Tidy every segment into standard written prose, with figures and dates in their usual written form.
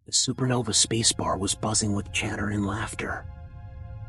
The supernova spacebar was buzzing with chatter and laughter.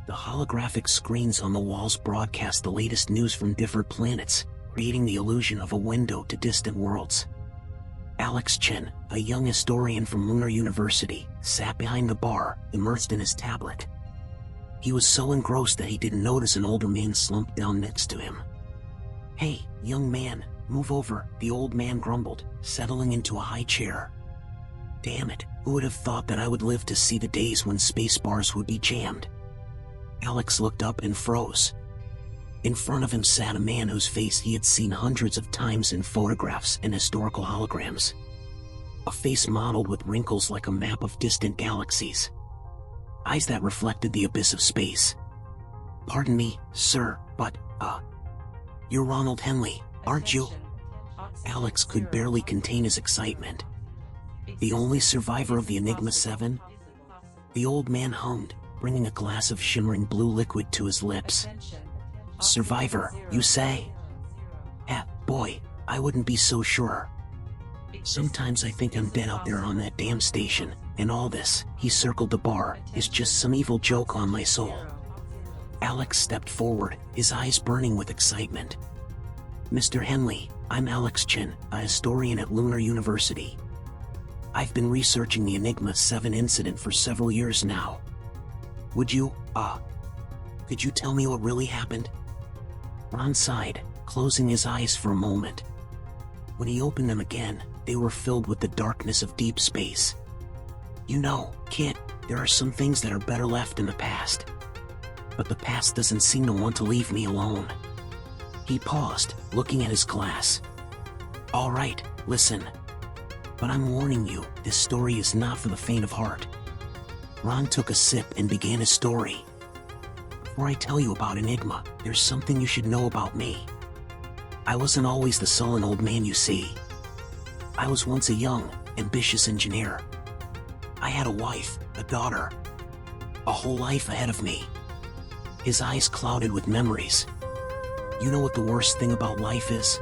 The holographic screens on the walls broadcast the latest news from different planets, creating the illusion of a window to distant worlds. Alex Chen, a young historian from Lunar University, sat behind the bar, immersed in his tablet. He was so engrossed that he didn't notice an older man slumped down next to him. "Hey, young man, move over," the old man grumbled, settling into a high chair. "Damn it, who would have thought that I would live to see the days when space bars would be jammed?" Alex looked up and froze. In front of him sat a man whose face he had seen hundreds of times in photographs and historical holograms. A face modeled with wrinkles like a map of distant galaxies. Eyes that reflected the abyss of space. "Pardon me, sir, but, you're Ronald Henley, aren't you?" Alex could barely contain his excitement. "The only survivor of the Enigma-7? The old man hummed, bringing a glass of shimmering blue liquid to his lips. "Survivor, you say? Boy, I wouldn't be so sure. Sometimes I think I'm dead out there on that damn station, and all this," he circled the bar, "is just some evil joke on my soul." Alex stepped forward, his eyes burning with excitement. "Mr. Henley, I'm Alex Chen, a historian at Lunar University. I've been researching the Enigma-7 incident for several years now. Could you tell me what really happened?" Ron sighed, closing his eyes for a moment. When he opened them again, they were filled with the darkness of deep space. "You know, kid, there are some things that are better left in the past. But the past doesn't seem to want to leave me alone." He paused, looking at his glass. "All right, listen. But I'm warning you, this story is not for the faint of heart." Ron took a sip and began his story. "Before I tell you about Enigma, there's something you should know about me. I wasn't always the sullen old man you see. I was once a young, ambitious engineer. I had a wife, a daughter, a whole life ahead of me." His eyes clouded with memories. "You know what the worst thing about life is?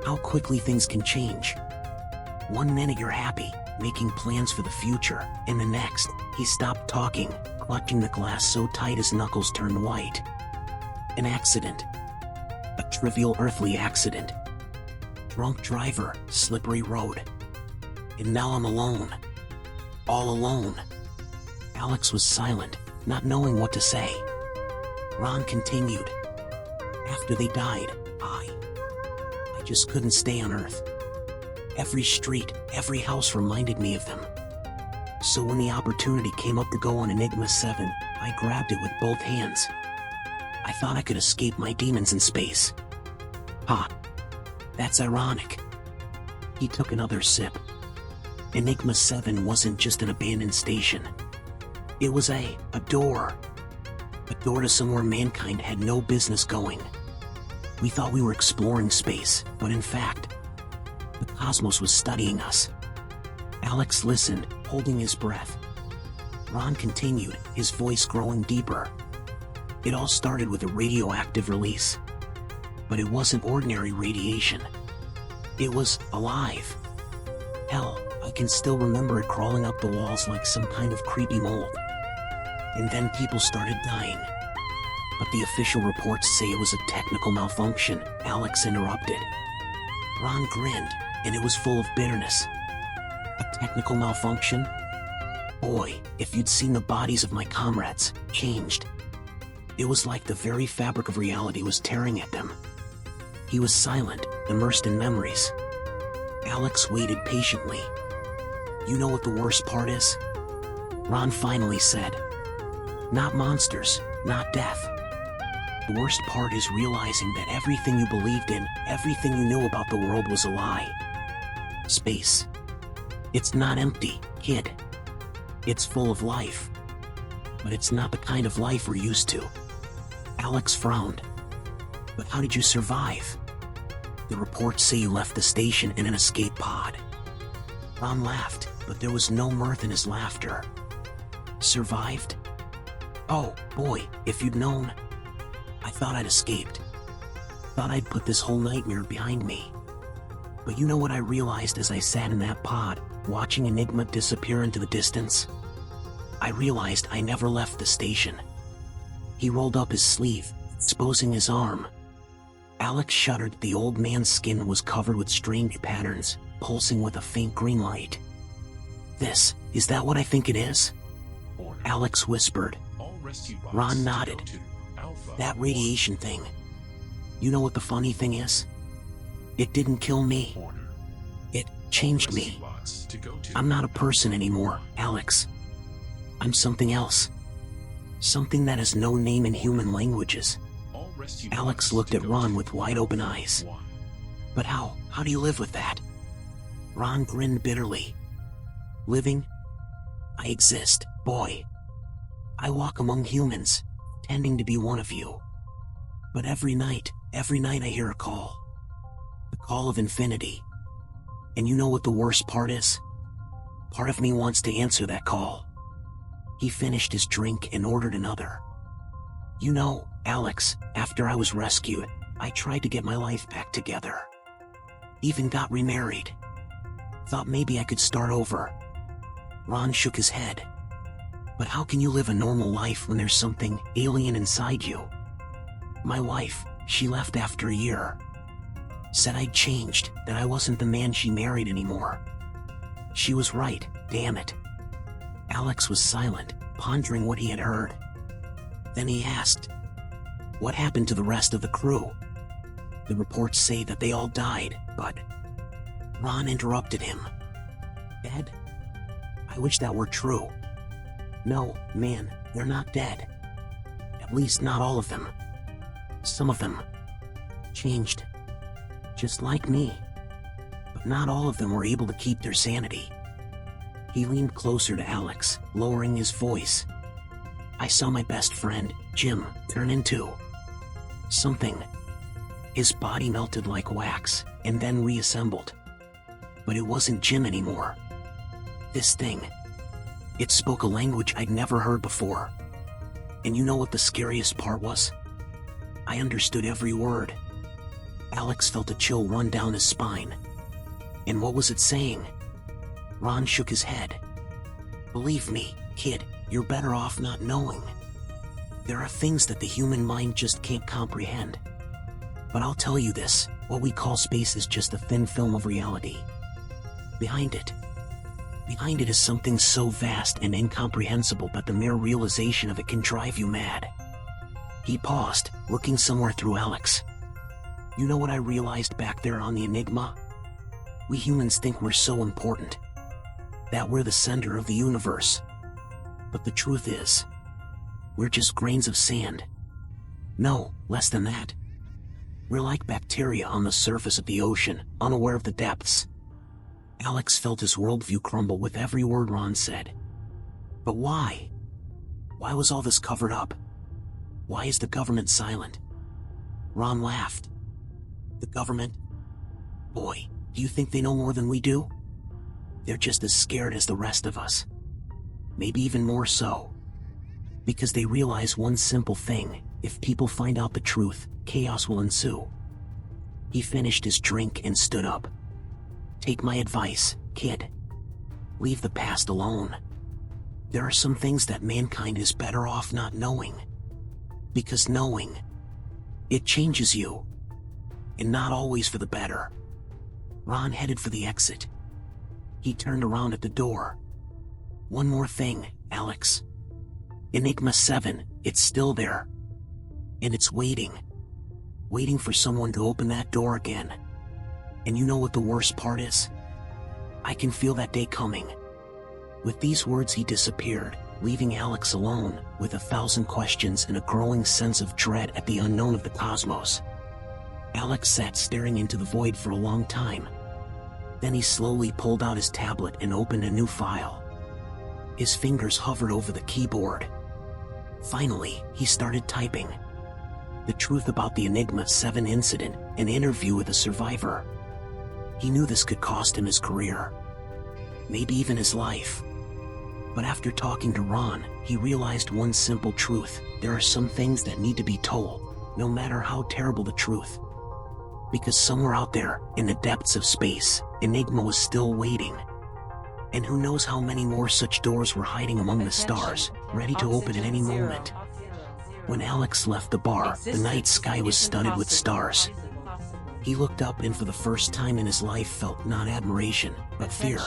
How quickly things can change. One minute you're happy, making plans for the future, and the next, he stopped talking, clutching the glass so tight his knuckles turned white. "An accident. A trivial earthly accident. Drunk driver, slippery road. And now I'm alone. All alone." Alex was silent, not knowing what to say. Ron continued. "After they died, I just couldn't stay on Earth. Every street, every house reminded me of them. So when the opportunity came up to go on Enigma-7, I grabbed it with both hands. I thought I could escape my demons in space." That's ironic." He took another sip. Enigma-7 wasn't just an abandoned station. It was a door. A door to somewhere mankind had no business going. We thought we were exploring space, but in fact, the cosmos was studying us. Alex listened, holding his breath. Ron continued, his voice growing deeper. "It all started with a radioactive release. But it wasn't ordinary radiation. It was alive. Hell, I can still remember it crawling up the walls like some kind of creepy mold. And then people started dying. But the official reports say it was a technical malfunction," Alex interrupted. Ron grinned, and it was full of bitterness. "A technical malfunction? Boy, if you'd seen the bodies of my comrades, changed. It was like the very fabric of reality was tearing at them." He was silent, immersed in memories. Alex waited patiently. "You know what the worst part is?" Ron finally said. "Not monsters, not death. The worst part is realizing that everything you believed in, everything you knew about the world was a lie. Space. It's not empty, kid. It's full of life. But it's not the kind of life we're used to." Alex frowned. "But how did you survive? The reports say you left the station in an escape pod." Ron laughed, but there was no mirth in his laughter. "Survived? Oh, boy, if you'd known. I thought I'd escaped. Thought I'd put this whole nightmare behind me. But you know what I realized as I sat in that pod? watching Enigma disappear into the distance. I realized I never left the station. He rolled up his sleeve, exposing his arm. Alex shuddered. The old man's skin was covered with strange patterns, pulsing with a faint green light. Is that what I think it is? Alex whispered. Ron nodded. That radiation thing. You know what the funny thing is? It didn't kill me. It changed me. I'm not a person anymore, Alex. I'm something else. Something that has no name in human languages. Alex looked at Ron with wide open eyes. But how do you live with that? Ron grinned bitterly. Living? I exist, boy. I walk among humans, tending to be one of you. But every night I hear a call. The call of infinity. And you know what the worst part is? Part of me wants to answer that call. He finished his drink and ordered another. You know, Alex, after I was rescued, I tried to get my life back together. Even got remarried. Thought maybe I could start over. Ron shook his head. But how can you live a normal life when there's something alien inside you? My wife, she left after a year. Said I'd changed, that I wasn't the man she married anymore. She was right, damn it. Alex was silent, pondering what he had heard. Then he asked, what happened to the rest of the crew? The reports say that they all died, but... Ron interrupted him. Dead? I wish that were true. No, man, they're not dead. At least not all of them. Some of them changed. Just like me. But not all of them were able to keep their sanity. He leaned closer to Alex, lowering his voice. I saw my best friend, Jim, turn into something. His body melted like wax, and then reassembled. But it wasn't Jim anymore. This thing. It spoke a language I'd never heard before. And you know what the scariest part was? I understood every word. Alex felt a chill run down his spine. And what was it saying? Ron shook his head. Believe me, kid, you're better off not knowing. There are things that the human mind just can't comprehend. But I'll tell you this, what we call space is just a thin film of reality. Behind it is something so vast and incomprehensible that the mere realization of it can drive you mad. He paused, looking somewhere through Alex. You know what I realized back there on the Enigma? We humans think we're so important. That we're the center of the universe. But the truth is, we're just grains of sand. No, less than that. We're like bacteria on the surface of the ocean, unaware of the depths. Alex felt his worldview crumble with every word Ron said. But why? Why was all this covered up? Why is the government silent? Ron laughed. The government? Boy, do you think they know more than we do? They're just as scared as the rest of us. Maybe even more so. Because they realize one simple thing, if people find out the truth, chaos will ensue. He finished his drink and stood up. Take my advice, kid. Leave the past alone. There are some things that mankind is better off not knowing. Because knowing, it changes you. And not always for the better. Ron headed for the exit. He turned around at the door. One more thing, Alex. Enigma-7, it's still there. And it's waiting. Waiting for someone to open that door again. And you know what the worst part is? I can feel that day coming. With these words he disappeared, leaving Alex alone, with 1,000 questions and a growing sense of dread at the unknown of the cosmos. Alex sat staring into the void for a long time. Then he slowly pulled out his tablet and opened a new file. His fingers hovered over the keyboard. Finally, he started typing. The truth about the Enigma-7 incident, an interview with a survivor. He knew this could cost him his career. Maybe even his life. But after talking to Ron, he realized one simple truth. There are some things that need to be told, no matter how terrible the truth. Because somewhere out there, in the depths of space, Enigma was still waiting. And who knows how many more such doors were hiding among the stars, ready to open at any moment. When Alex left the bar, the night sky was studded with stars. He looked up and for the first time in his life felt not admiration, but fear.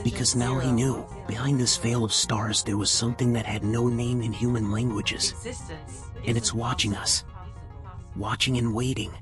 Because now he knew, behind this veil of stars there was something that had no name in human languages. And it's watching us. Watching and waiting.